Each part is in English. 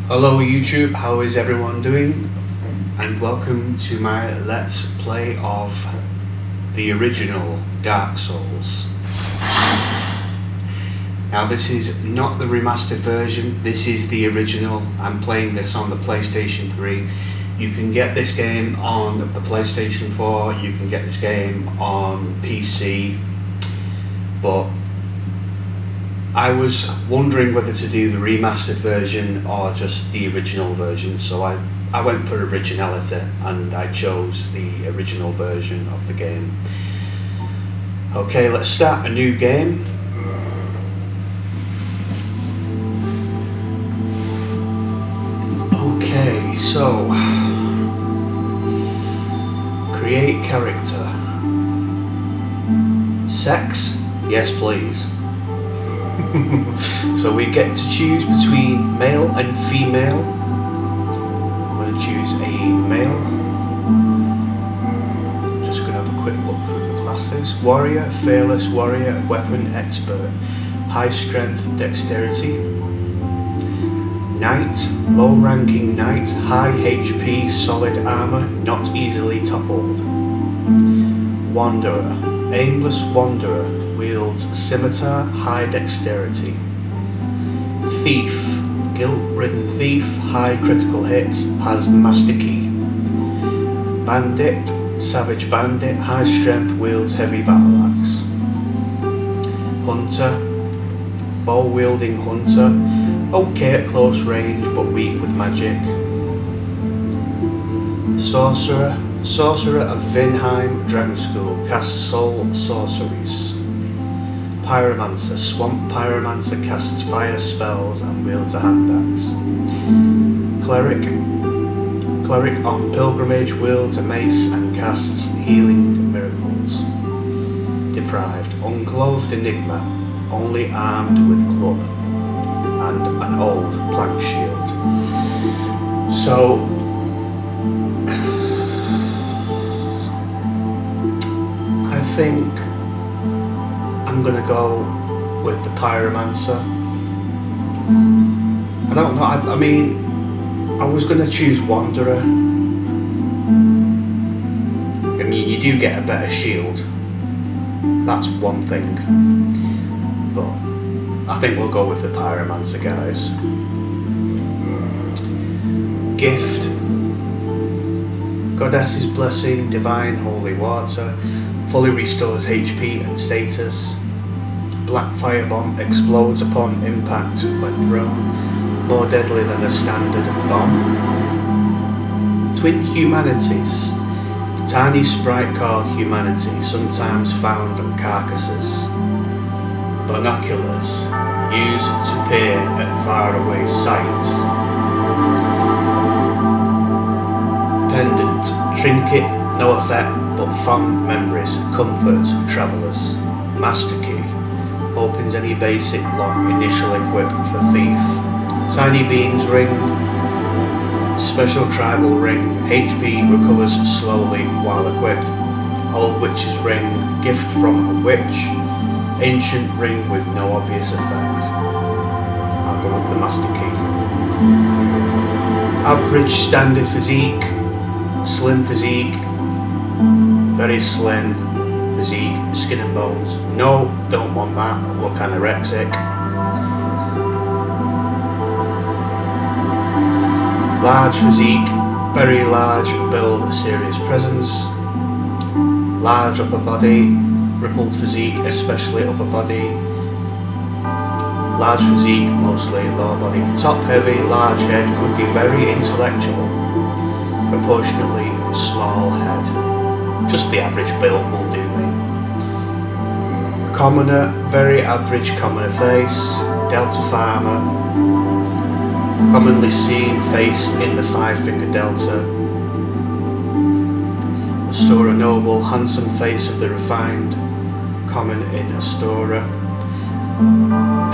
Hello YouTube, how is everyone doing? And welcome to my Let's Play of the original Dark Souls. Now this is not the remastered version, this is the original. I'm playing this on the PlayStation 3. You can get this game on the PlayStation 4, you can get this game on PC, but I was wondering whether to do the remastered version or just the original version, so I went for originality and I chose the original version of the game. Okay, let's start a new game. Okay, so create character. Sex? Yes please. So we get to choose between male and female. We'll choose a male. Just going to have a quick look through the classes. Warrior, fearless warrior, weapon expert, high strength, dexterity. Knight, low ranking knight, high HP, solid armor, not easily toppled. Wanderer, aimless wanderer, wields scimitar, high dexterity. Thief, guilt-ridden thief, high critical hits, has master key. Bandit, savage bandit, high strength, wields heavy battle axe. Hunter, bow-wielding hunter, okay at close range but weak with magic. Sorcerer, sorcerer of Vinheim Dragon School, casts soul sorceries. Pyromancer, swamp pyromancer, casts fire spells and wields a hand axe. Cleric, cleric on pilgrimage, wields a mace and casts healing miracles. Deprived, unclothed enigma, only armed with club and an old plank shield. So I think I'm gonna go with the pyromancer. I don't know, I mean, I was gonna choose wanderer. I mean, you do get a better shield, that's one thing, but I think we'll go with the pyromancer, guys. Gift, goddess's blessing, divine holy water, fully restores HP and status. Black firebomb explodes upon impact when thrown, more deadly than a standard bomb. Twin humanities, tiny sprite called humanity, sometimes found on carcasses. Binoculars, used to peer at faraway sights. Pendant, trinket, no effect but fond memories, comforts travellers. Master key, opens any basic lock initial equipped for thief. Tiny beans ring, Special tribal ring, HP recovers slowly while equipped. Old witch's ring, gift from a witch. Ancient ring with no obvious effect. I'll go with the master key. Average standard physique, slim physique, very slim physique, skin and bones. No, don't want that, that'll look anorexic. Large physique, very large build, serious presence. Large upper body, rippled physique, especially upper body. Large physique, mostly lower body. Top heavy, large head, could be very intellectual. Proportionately small head. Just the average build will do me. Commoner, very average commoner face. Delta farmer. Commonly seen face in the 5-finger delta. Astora noble, handsome face of the refined. Common in Astora.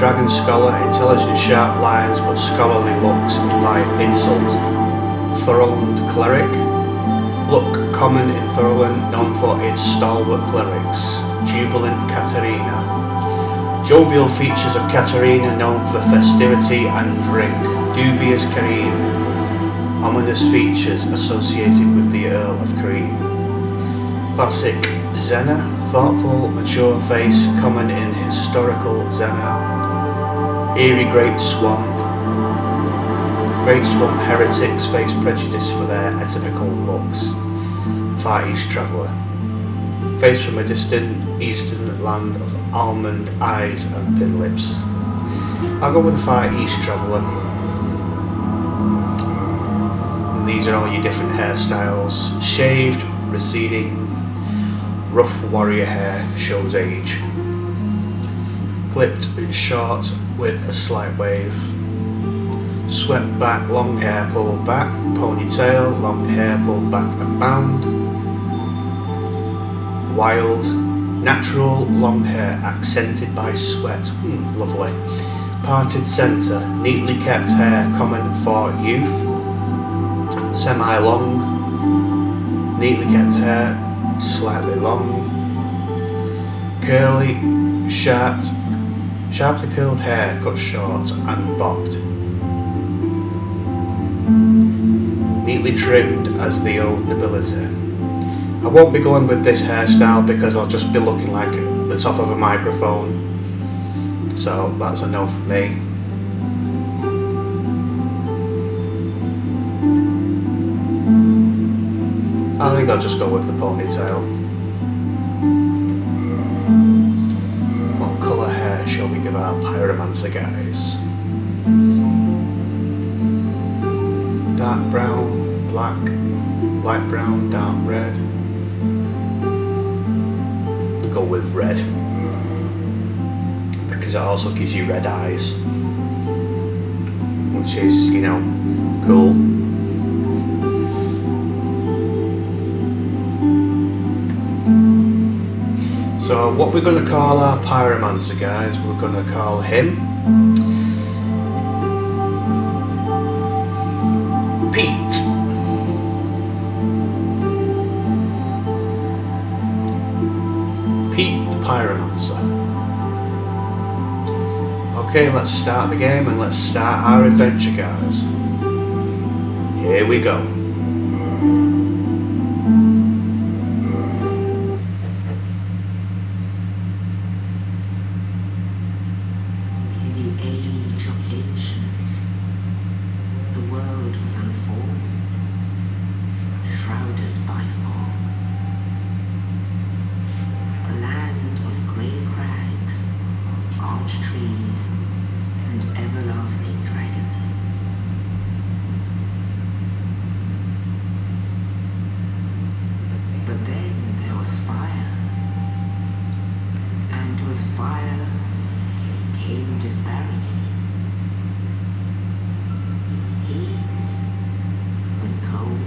Dragon scholar, intelligent sharp lines but scholarly looks invite insult. Thorland cleric, look common in Thorland, known for its stalwart clerics. Jubilant Katarina, jovial features of Katarina, known for festivity and drink. Dubious Kareem, ominous features associated with the Earl of Kareem. Classic Zena, thoughtful, mature face, common in historical Zena. Eerie Great Swamp. Great Swamp heretics face prejudice for their atypical looks. Far East Traveller. Face from a distant eastern land of almond eyes and thin lips. I'll go with the Far East Traveller. And these are all your different hairstyles. Shaved, receding, rough warrior hair shows age. Clipped short with a slight wave. Swept back, long hair pulled back. Ponytail, long hair pulled back and bound. Wild, natural, long hair accented by sweat. Lovely. Parted centre, neatly kept hair common for youth. Semi-long, neatly kept hair, slightly long. Curly, sharply curled hair cut short and bobbed. Neatly trimmed as the old nobility. I won't be going with this hairstyle because I'll just be looking like the top of a microphone. So that's a no for me. I think I'll just go with the ponytail. What colour hair shall we give our pyromancer guys? Dark brown, black, light brown, dark red. Go with red, because it also gives you red eyes, which is, you know, cool. So what we're going to call our pyromancer guys, we're going to call him Pete. Pete the Pyromancer. Okay, let's start the game and let's start our adventure, guys. Here we go. In the age of ancients, the world was unformed, shrouded by fog. A land of grey crags, arch trees, and everlasting dragons. But then there was fire, and with fire came disparity. Heat and cold,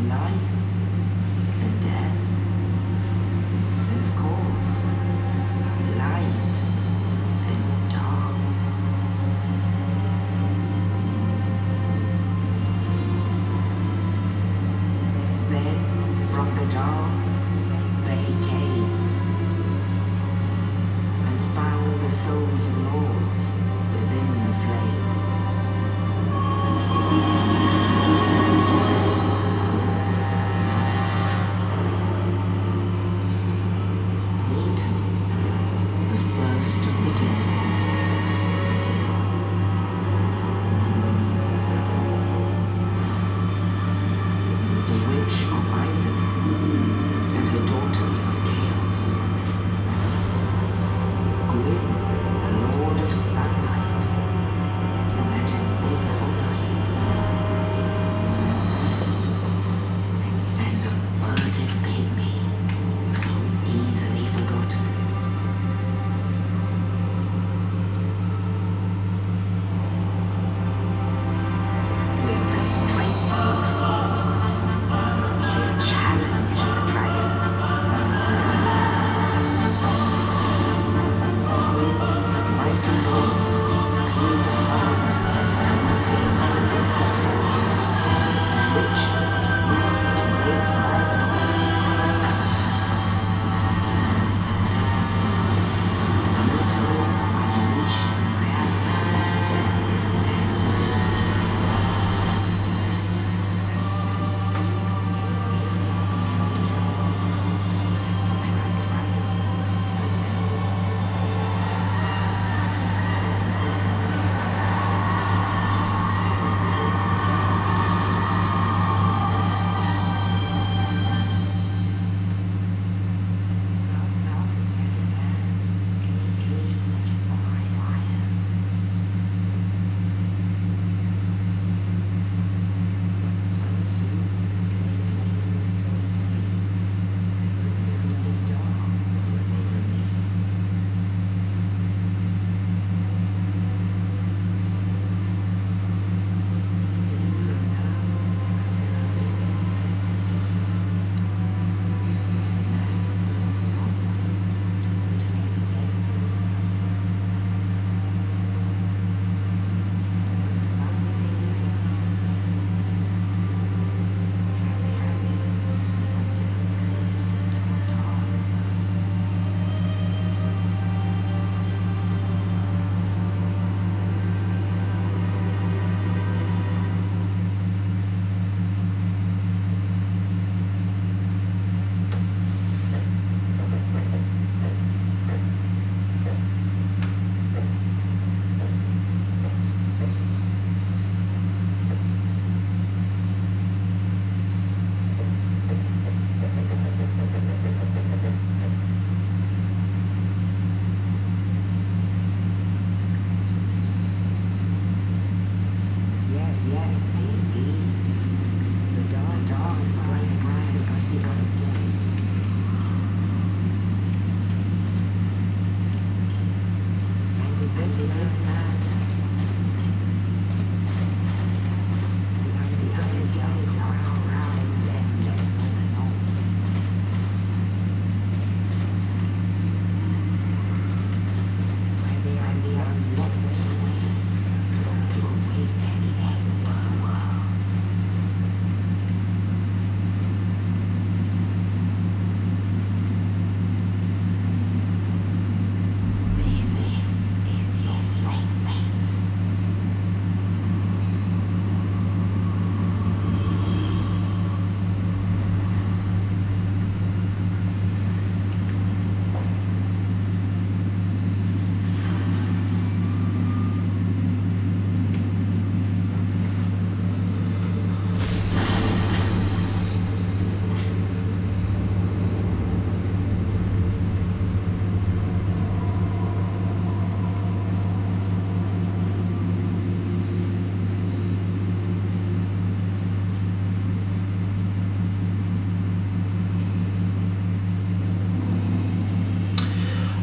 life and death. And of course, light and dark. souls of lords within the flame. Nato, the first of the day. The witch of Isaac and her daughters of chaos. Gwyn, the lord of sunlight, and his faithful knights. And the furtive pygmy, so easily forgotten. With the strength of lords, they challenge the dragons. Gwyn's mighty lords peeled apart their stone skins. Witches ruled great firestorms. Nato unleashed the miasma of death and disease. Yes, indeed. The dark side of the undead. And in this land, the undead are around and to the north. Where they are unlocked away to await any end of the world. This is your fate.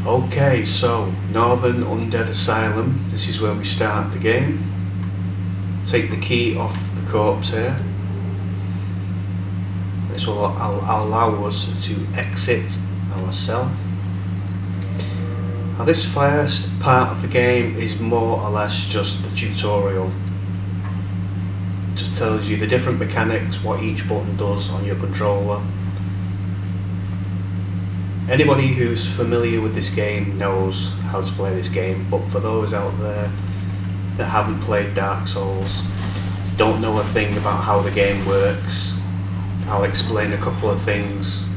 Okay, so Northern Undead Asylum, this is where we start the game. Take the key off the corpse here. This will allow us to exit our cell. Now this first part of the game is more or less just the tutorial. Just tells you the different mechanics, what each button does on your controller. Anybody who's familiar with this game knows how to play this game, but for those out there that haven't played Dark Souls, don't know a thing about how the game works, I'll explain a couple of things.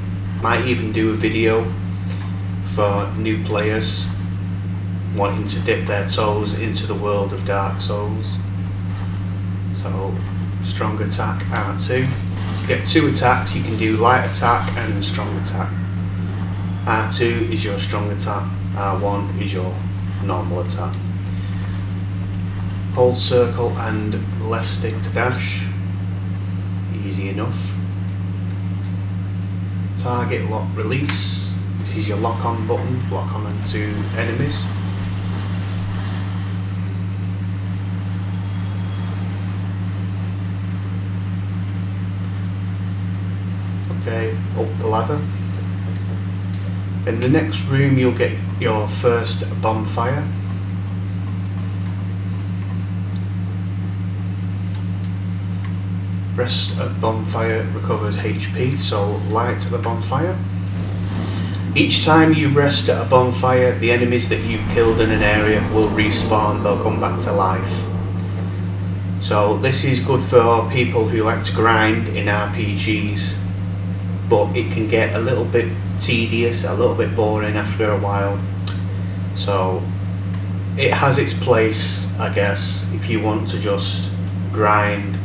Might even do a video for new players wanting to dip their toes into the world of Dark Souls. So, strong attack R2. You get 2 attacks, you can do light attack and strong attack. R2 is your strong attack, R1 is your normal attack. Hold circle and left stick to dash, easy enough. Target lock release, this is your lock on button, lock on into enemies. Okay, up the ladder. In the next room you'll get your first bonfire. Rest at bonfire recovers HP, so light the bonfire. Each time you rest at a bonfire, the enemies that you've killed in an area will respawn, they'll come back to life. So this is good for people who like to grind in RPGs, but it can get a little bit tedious, a little bit boring after a while. So it has its place, I guess, if you want to just grind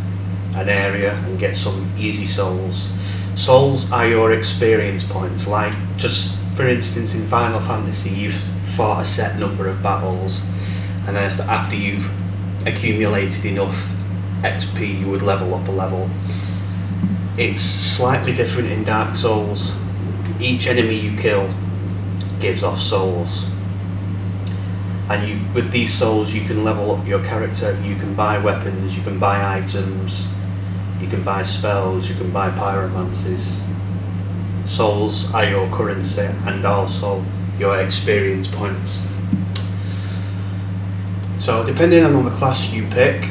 an area and get some easy souls. Souls are your experience points, like just for instance in Final Fantasy you've fought a set number of battles, and then after you've accumulated enough XP you would level up a level. It's slightly different in Dark Souls. Each enemy you kill gives off souls, and with these souls you can level up your character. You can buy weapons, you can buy items, you can buy spells, you can buy pyromancies. Souls are your currency and also your experience points. So depending on the class you pick,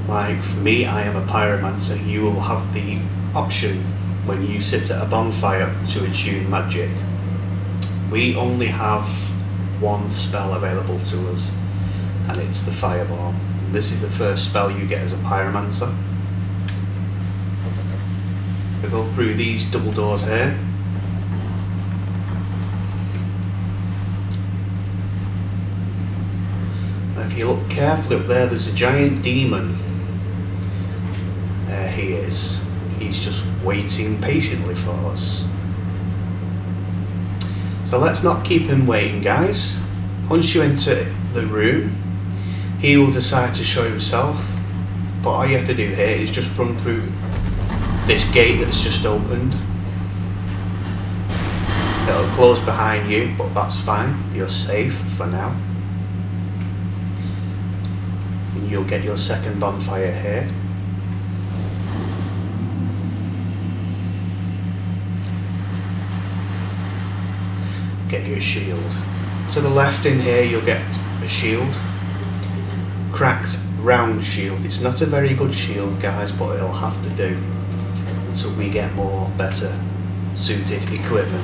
like for me I am a pyromancer, you will have the option when you sit at a bonfire to attune magic. We only have one spell available to us, and it's the fireball. This is the first spell you get as a pyromancer. We go through these double doors here. Now if you look carefully up there, there's a giant demon. There he is. He's just waiting patiently for us. So let's not keep him waiting, guys. Once you enter the room, he will decide to show himself. But all you have to do here is just run through this gate that's just opened. It'll close behind you, but that's fine. You're safe for now. And you'll get your second bonfire here. Get your shield. To the left in here you'll get a shield. Cracked round shield. It's not a very good shield, guys, but it'll have to do until we get more better suited equipment.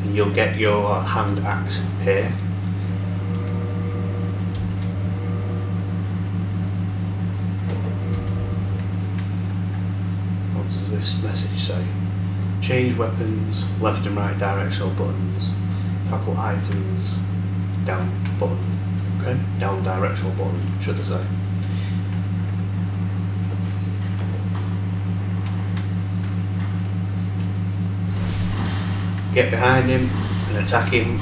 And you'll get your hand axe here. This message say? Change weapons, left and right directional buttons, tackle items, down button, okay? Down directional button, should I say. Get behind him and attack him,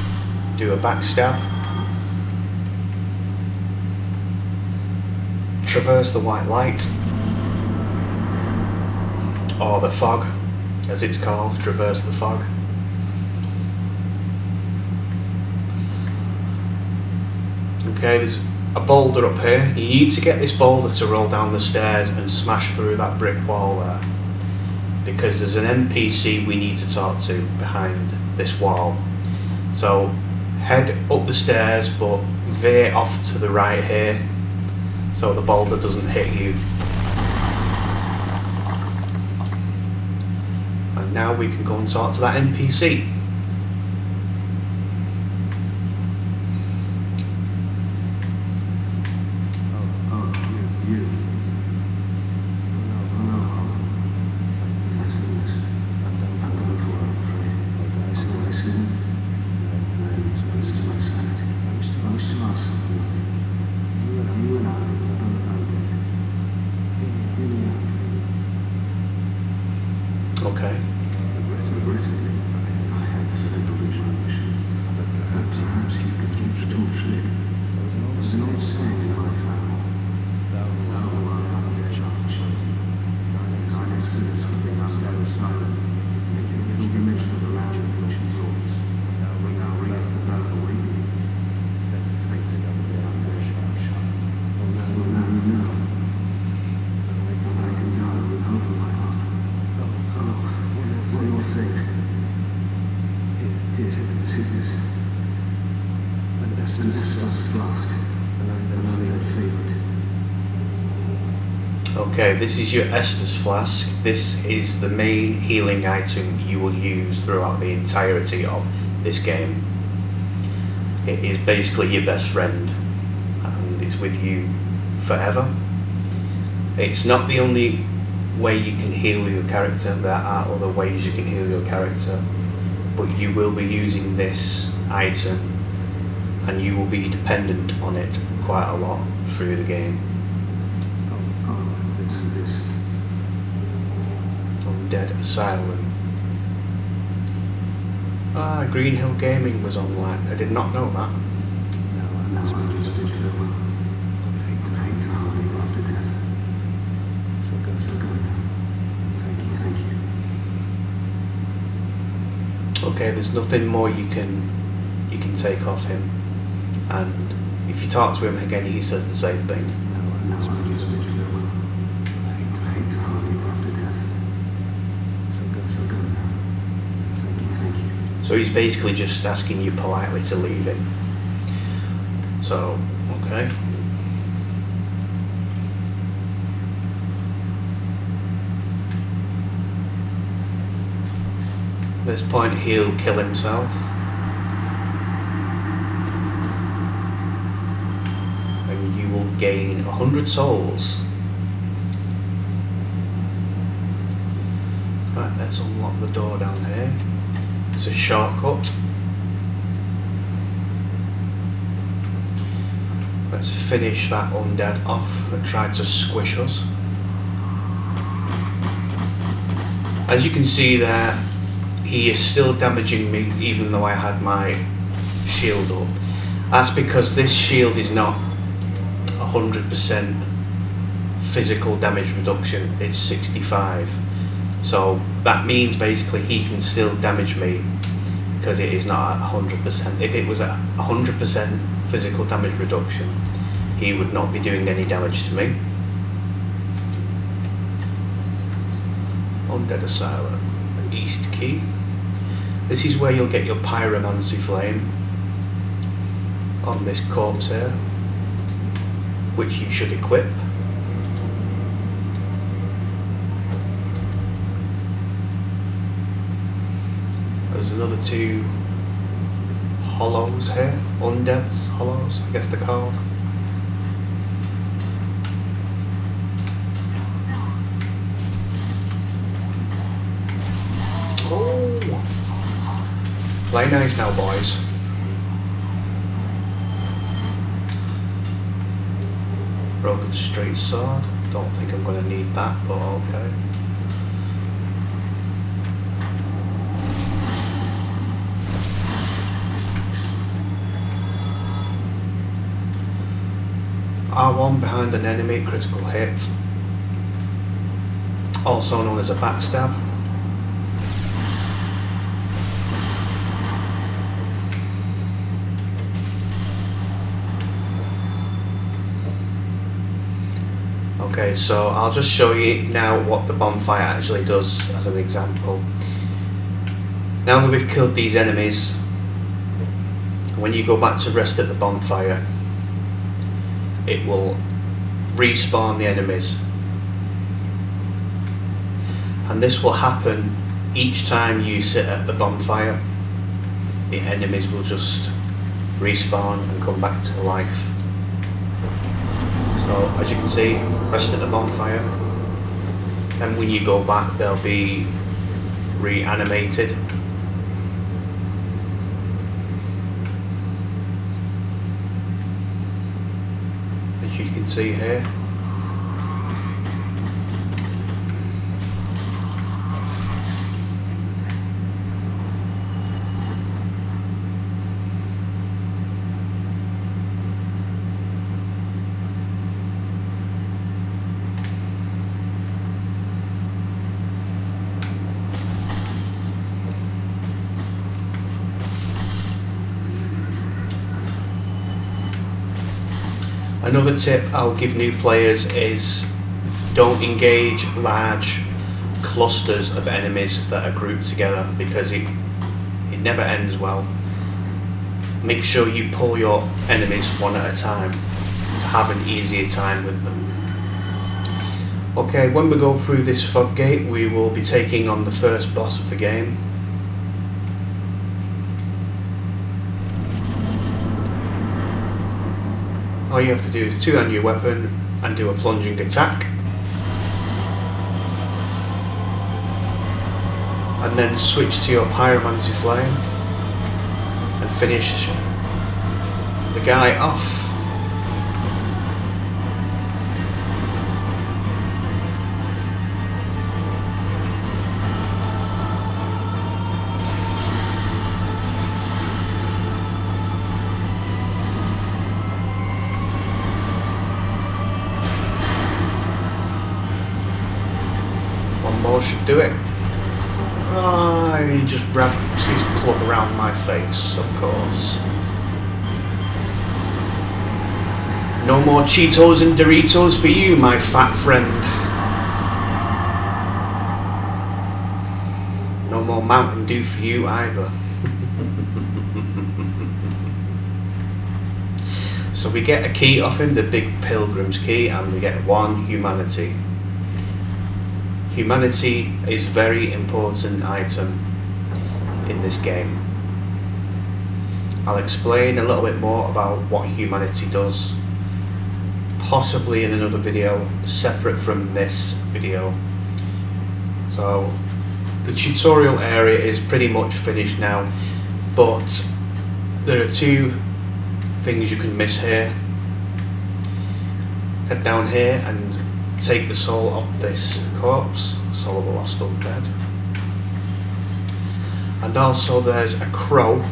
do a backstab. Traverse the white light, or the fog, as it's called, traverse the fog. Okay, there's a boulder up here. You need to get this boulder to roll down the stairs and smash through that brick wall there, because there's an NPC we need to talk to behind this wall. So head up the stairs, but veer off to the right here so the boulder doesn't hit you. now we can go and talk to that NPC. Okay. Okay, this is your Estus flask. This is the main healing item you will use throughout the entirety of this game. It is basically your best friend and it's with you forever. It's not the only way you can heal your character. There are other ways you can heal your character, but you will be using this item and you will be dependent on it quite a lot through the game. Undead Asylum. Green Hill Gaming was online. I did not know that. Okay, there's nothing more you can take off him, and if you talk to him again, he says the same thing. So he's basically just asking you politely to leave him. So, okay. At this point he'll kill himself. And you will gain 100 souls. Right, let's unlock the door down here. It's a shortcut. Let's finish that undead off that tried to squish us. As you can see there, he is still damaging me even though I had my shield up. That's because this shield is not 100% physical damage reduction, it's 65. So that means basically he can still damage me because it is not at 100%. If it was at 100% physical damage reduction, he would not be doing any damage to me. Undead Asylum, East Key. This is where you'll get your pyromancy flame on this corpse here, which you should equip. There's another 2 hollows here, undeads hollows, I guess they're called. Oh, play nice now, boys. Broken straight sword. Don't think I'm going to need that, but okay. R1 behind an enemy, critical hit, also known as a backstab. Okay, so I'll just show you now what the bonfire actually does as an example. Now that we've killed these enemies, when you go back to rest at the bonfire, it will respawn the enemies, and this will happen each time you sit at the bonfire, the enemies will just respawn and come back to life. So as you can see, rest at the bonfire, and when you go back they'll be reanimated. As you can see here. Another tip I'll give new players is don't engage large clusters of enemies that are grouped together, because it never ends well. Make sure you pull your enemies one at a time to have an easier time with them. Okay, when we go through this fog gate we will be taking on the first boss of the game. All you have to do is two-hand your weapon and do a plunging attack, and then switch to your pyromancy flame and finish the guy off. Should do it. He just wraps his club around my face, of course. No more Cheetos and Doritos for you, my fat friend. No more Mountain Dew for you either. So we get a key off him, the big Pilgrim's key, and we get one humanity. Humanity is a very important item in this game. I'll explain a little bit more about what humanity does, possibly in another video separate from this video. So the tutorial area is pretty much finished now, but there are two things you can miss here. Head down here and take the soul of this corpse, soul of the lost undead. And also there's a crow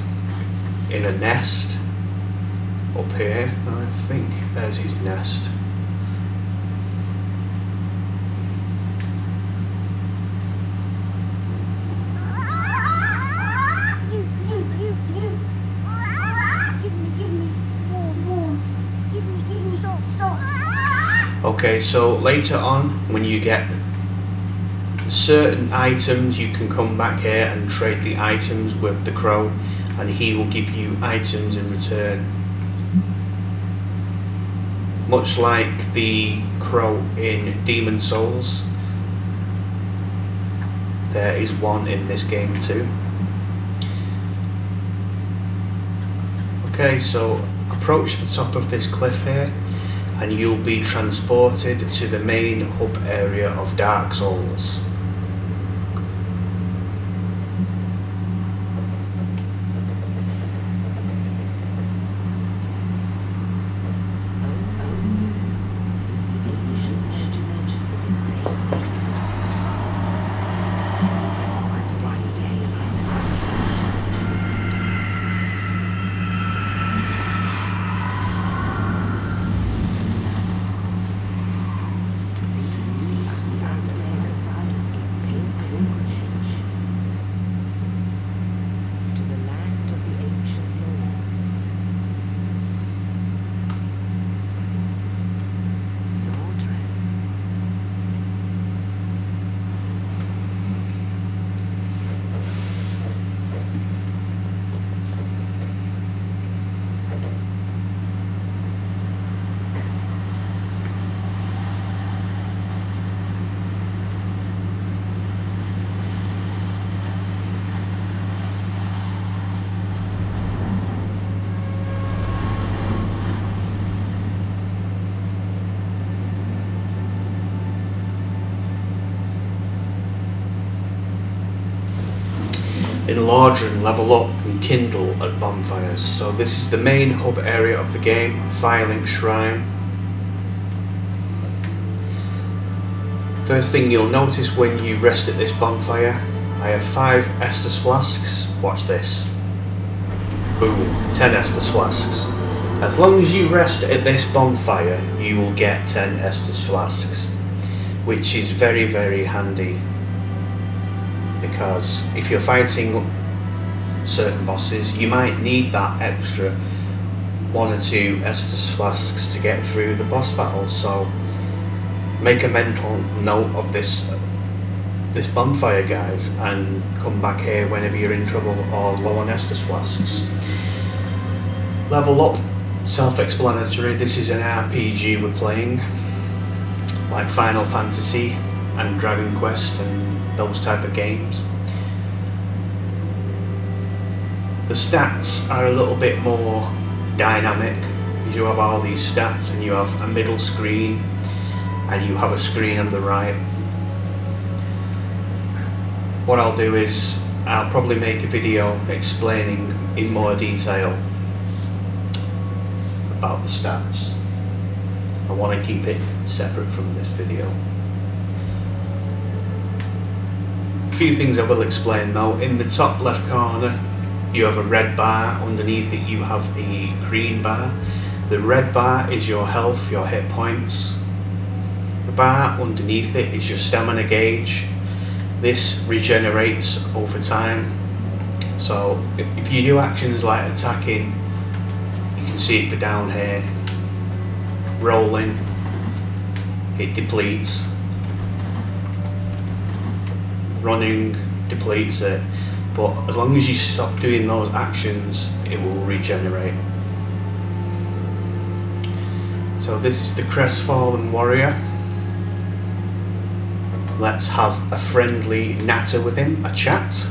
in a nest up here. I think there's his nest. Okay, so later on, when you get certain items, you can come back here and trade the items with the crow, and he will give you items in return. Much like the crow in Demon Souls, there is one in this game too. Okay, so approach the top of this cliff here, and you'll be transported to the main hub area of Dark Souls. in Lordran level up and kindle at bonfires. So this is the main hub area of the game, Firelink Shrine. First thing you'll notice when you rest at this bonfire, I have 5 Estus flasks. Watch this. Boom, 10 Estus flasks. As long as you rest at this bonfire, you will get 10 Estus flasks, which is very, very handy. Because if you're fighting certain bosses, you might need that extra 1 or 2 Estus flasks to get through the boss battle. So make a mental note of this bonfire, guys, and come back here whenever you're in trouble or low on Estus flasks. Level up, self-explanatory. This is an RPG we're playing, like Final Fantasy and Dragon Quest and those type of games. The stats are a little bit more dynamic. You have all these stats and you have a middle screen and you have a screen on the right. What I'll do is I'll probably make a video explaining in more detail about the stats. I want to keep it separate from this video. A few things I will explain though. In the top left corner you have a red bar, underneath it you have a green bar. The red bar is your health, your hit points. The bar underneath it is your stamina gauge. This regenerates over time. So if you do actions like attacking, you can see it go down here. Rolling, it depletes. Running depletes it. But as long as you stop doing those actions, it will regenerate. So this is the Crestfallen Warrior. Let's have a friendly natter with him, a chat.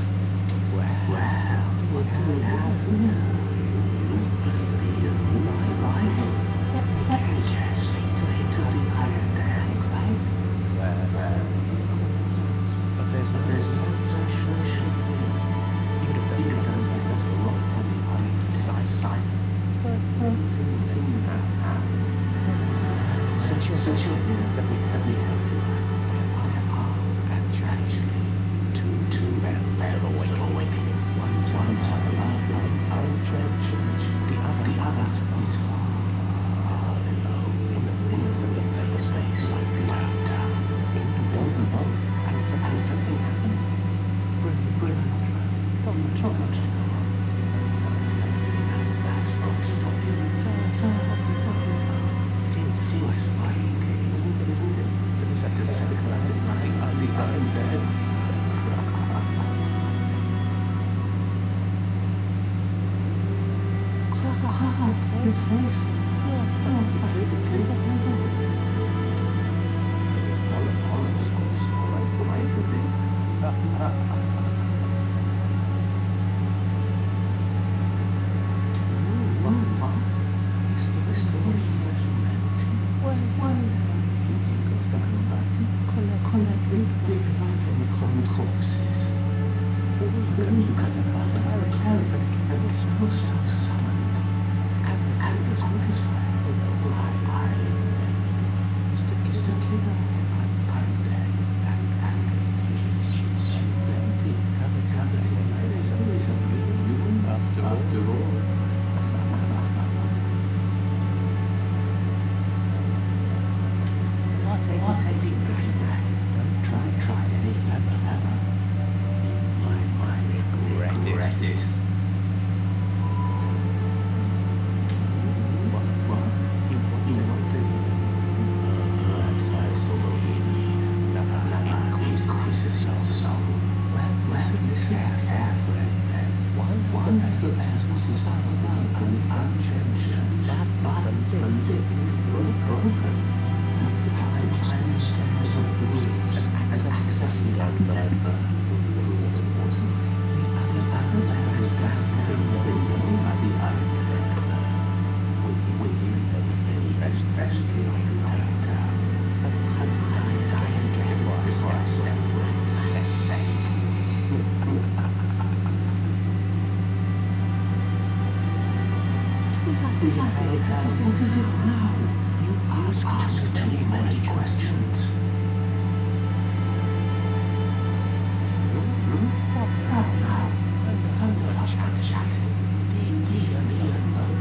What is it now? You ask too many questions. Now, don't finish that chatting. Leave me alone.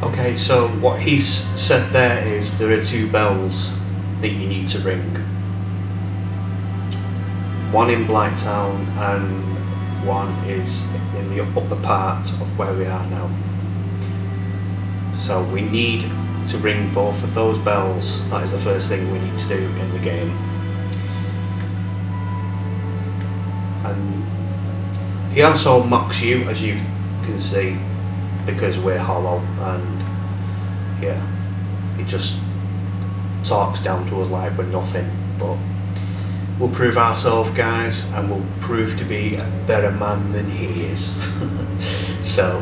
Okay, so what he's said there is there are 2 bells that you need to ring. One in Blighttown and one is in the upper part of where we are now. So we need to ring both of those bells. That is the first thing we need to do in the game. And he also mocks you, as you can see, because we're hollow, and yeah, he just talks down to us like we're nothing. But we'll prove ourselves, guys, and we'll prove to be a better man than he is. So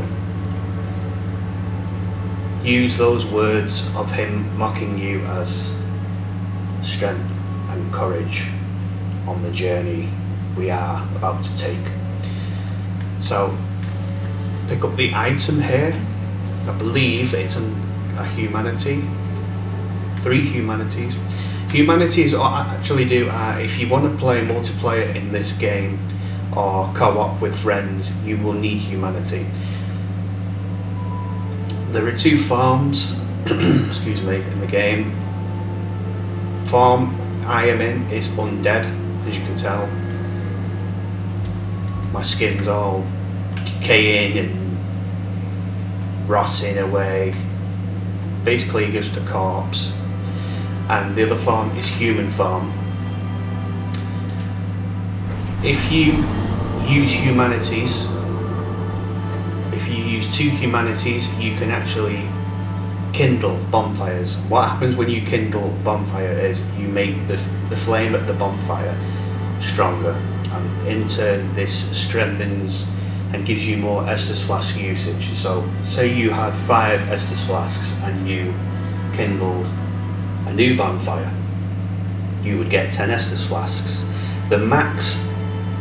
use those words of him mocking you as strength and courage on the journey we are about to take. So pick up the item here. I believe it's a humanity. 3 humanities. Humanities actually do, if you want to play multiplayer in this game or co-op with friends, you will need humanity. There are 2 farms excuse me, in the game. Farm I am in is undead, as you can tell. My skin's all decaying and rotting away, basically just a corpse. And the other farm is human farm. If you use humanities, if you use 2 humanities, you can actually kindle bonfires. What happens when you kindle bonfire is you make the flame at the bonfire stronger, and in turn this strengthens and gives you more Estus flask usage. So say you had 5 Estus flasks and you kindled a new bonfire, you would get 10 Estus flasks. The max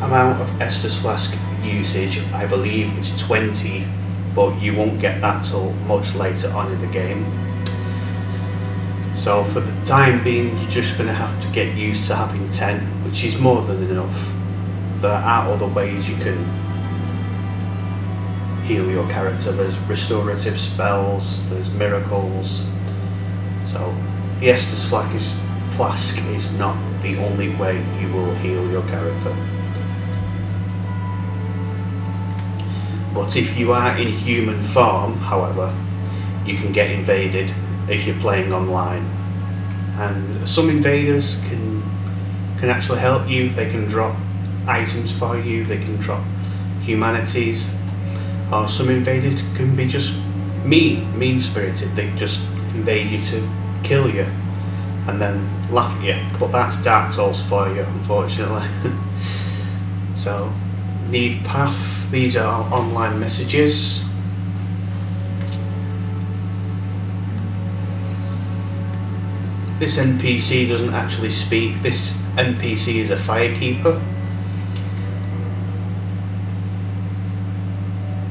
amount of Estus flask usage, I believe, is 20, but you won't get that till much later on in the game. So for the time being, you're just going to have to get used to having 10, which is more than enough. There are other ways you can heal your character. There's restorative spells, there's miracles. So the Estus flask is not the only way you will heal your character. But if you are in human form, however, you can get invaded if you're playing online. And some invaders can actually help you. They can drop items for you, they can drop humanities, or some invaders can be just mean-spirited. They just invade you to kill you and then laugh at you. But that's Dark Souls for you, unfortunately. So, need path. These are online messages. This NPC doesn't actually speak. This NPC is a firekeeper.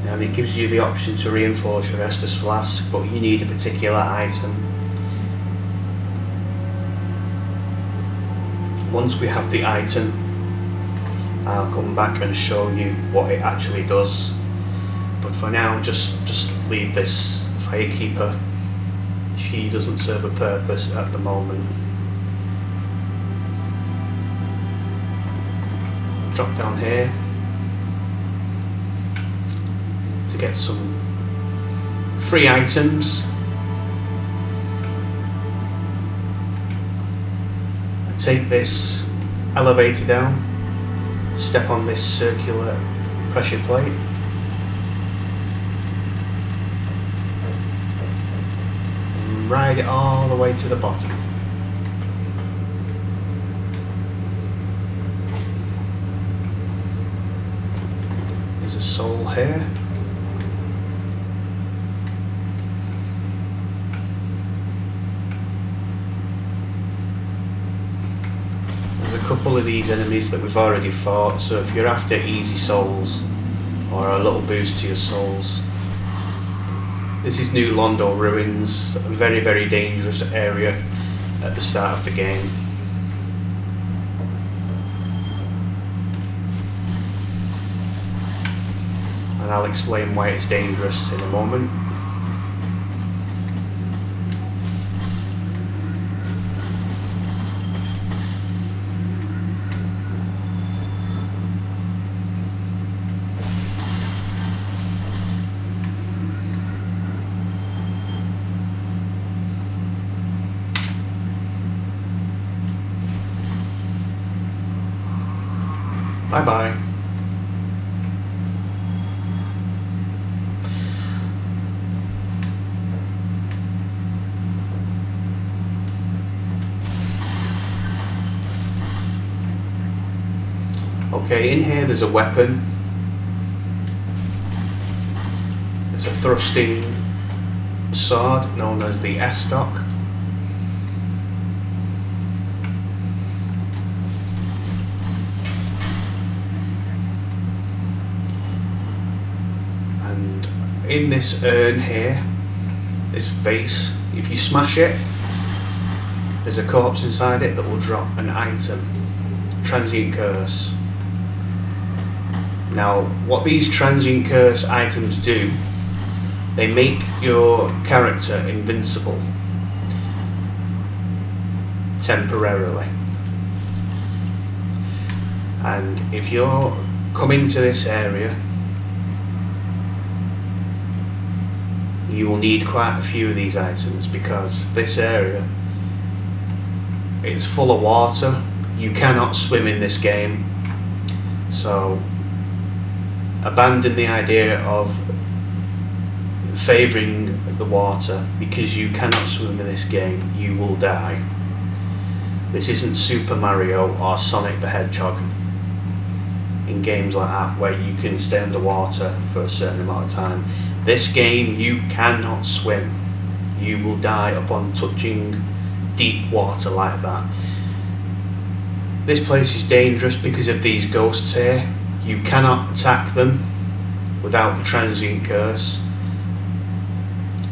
And it gives you the option to reinforce your Estus flask, but you need a particular item. Once we have the item, I'll come back and show you what it actually does. But for now, just leave this firekeeper. She doesn't serve a purpose at the moment. Drop down here to get some free items. I take this elevator down, step on this circular pressure plate. Ride it all the way to the bottom. There's a soul here. There's a couple of these enemies that we've already fought, so if you're after easy souls or a little boost to your souls, This is New Londo Ruins, a very, very dangerous area at the start of the game. And I'll explain why it's dangerous in a moment. Bye bye. Okay, in here there's a weapon. There's a thrusting sword known as the S-stock. And in this urn here, this vase, if you smash it, there's a corpse inside it that will drop an item, transient curse. Now, what these transient curse items do, they make your character invincible temporarily. And if you're coming to this area, you will need quite a few of these items, because this area, it's full of water. You cannot swim in this game, so abandon the idea of favouring the water, because you cannot swim in this game. You will die. This isn't Super Mario or Sonic the Hedgehog in games like that where you can stay underwater for a certain amount of time. This game, you cannot swim. You will die upon touching deep water like that. This place is dangerous because of these ghosts here. You cannot attack them without the transient curse,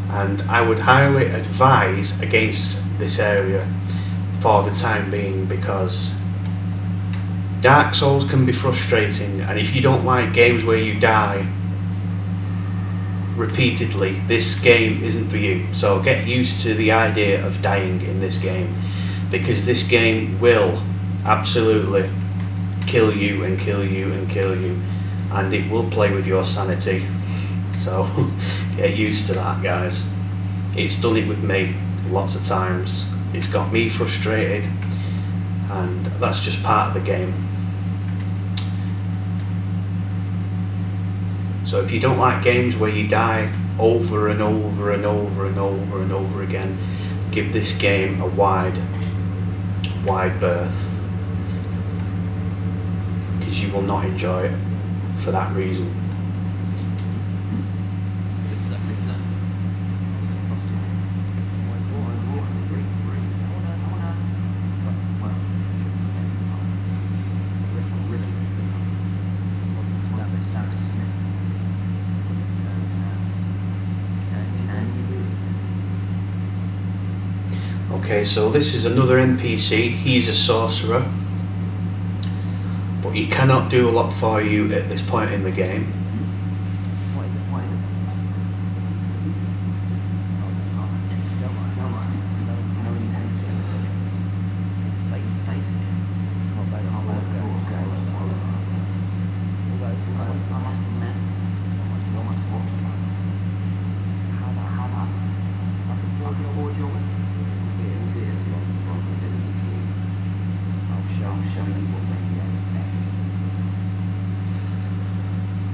and I would highly advise against this area for the time being, because Dark Souls can be frustrating, and if you don't like games where you die repeatedly, this game isn't for you. So get used to the idea of dying in this game, because this game will absolutely kill you and kill you and kill you, and it will play with your sanity. So get used to that, guys. It's done it with me lots of times. It's got me frustrated, and that's just part of the game. So if you don't like games where you die over and over and over and over and over again, give this game a wide berth, because you will not enjoy it for that reason. Okay, so this is another NPC. He's a sorcerer, but he cannot do a lot for you at this point in the game. What is it?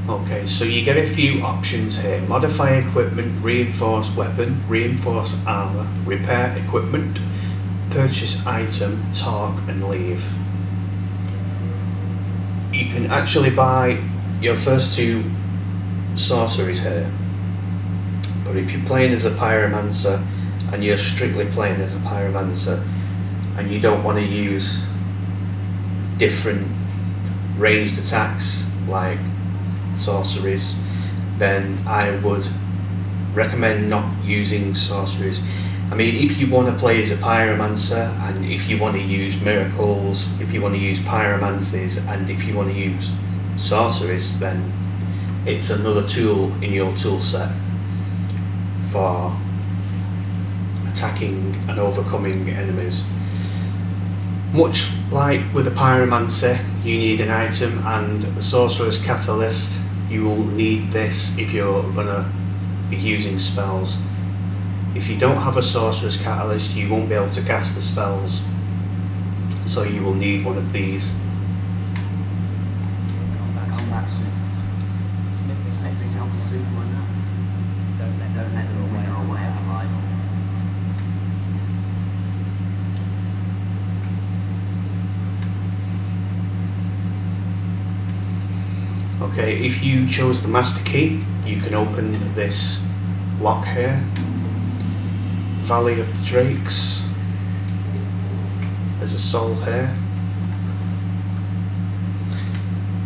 Okay, so you get a few options here: modify equipment, reinforce weapon, reinforce armor, repair equipment, purchase item, talk, and leave. You can actually buy your first two sorceries here, but if you're playing as a pyromancer and you're strictly playing as a pyromancer and you don't want to use different ranged attacks like sorceries, then I would recommend not using sorceries. I mean, if you want to play as a pyromancer, and if you want to use miracles, if you want to use pyromancies, and if you want to use sorceries, then it's another tool in your tool set for attacking and overcoming enemies. Much like with a pyromancer, you need an item, and the sorcerer's catalyst, you will need this if you're going to be using spells. If you don't have a sorcerer's catalyst, you won't be able to cast the spells, so you will need one of these. Combat suit. Sniffing helps suit one up. Don't let them win or whatever. Okay, if you chose the master key, you can open this lock here. Valley of the Drakes. There's a soul here.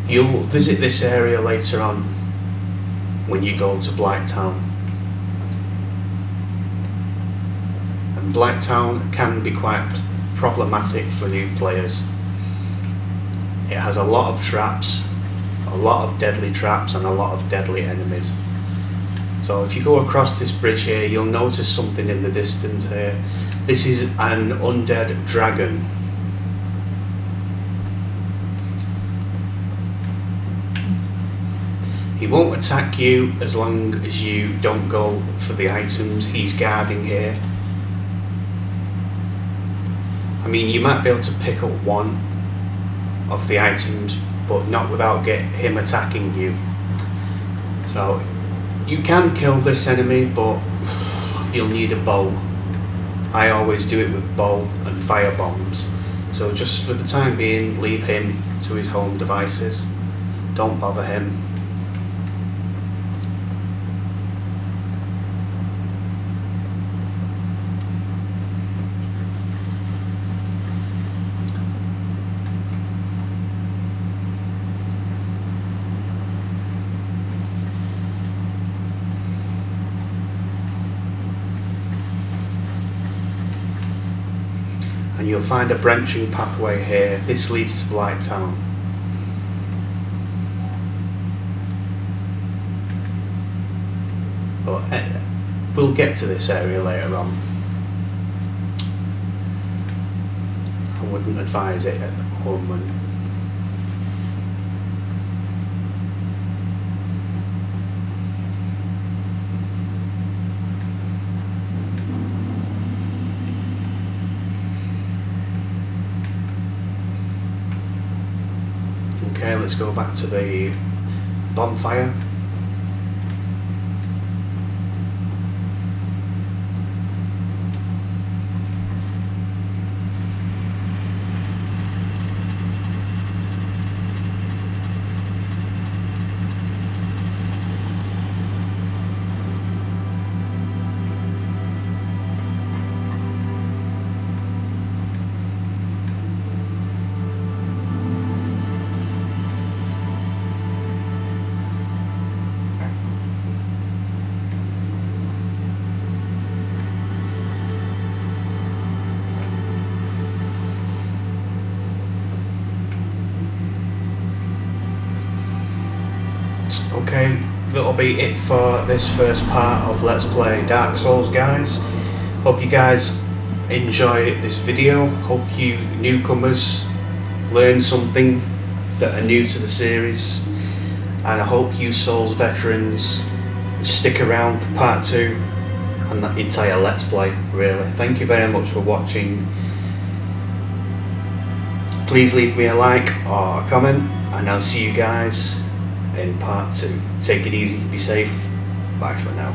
You'll visit this area later on when you go to Blighttown. And Blighttown can be quite problematic for new players. It has a lot of traps, a lot of deadly traps, and a lot of deadly enemies. So if you go across this bridge here, you'll notice something in the distance here. This is an undead dragon. He won't attack you as long as you don't go for the items he's guarding here. I mean, you might be able to pick up one of the items, but not without him attacking you. So you can kill this enemy, but you'll need a bow. I always do it with bow and fire bombs. So just for the time being, leave him to his home devices. Don't bother him. And you'll find a branching pathway here. This leads to Blighttown. But we'll get to this area later on. I wouldn't advise it at the moment. Okay, let's go back to the bonfire. Okay, that'll be it for this first part of Let's Play Dark Souls, guys. Hope you guys enjoy this video. Hope you newcomers learn something that are new to the series, and I hope you Souls veterans stick around for part 2 and that entire Let's Play, really. Thank you very much for watching. Please leave me a like or a comment, and I'll see you guys in part 2. Take it easy, be safe, bye for now.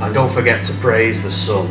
And don't forget to praise the sun.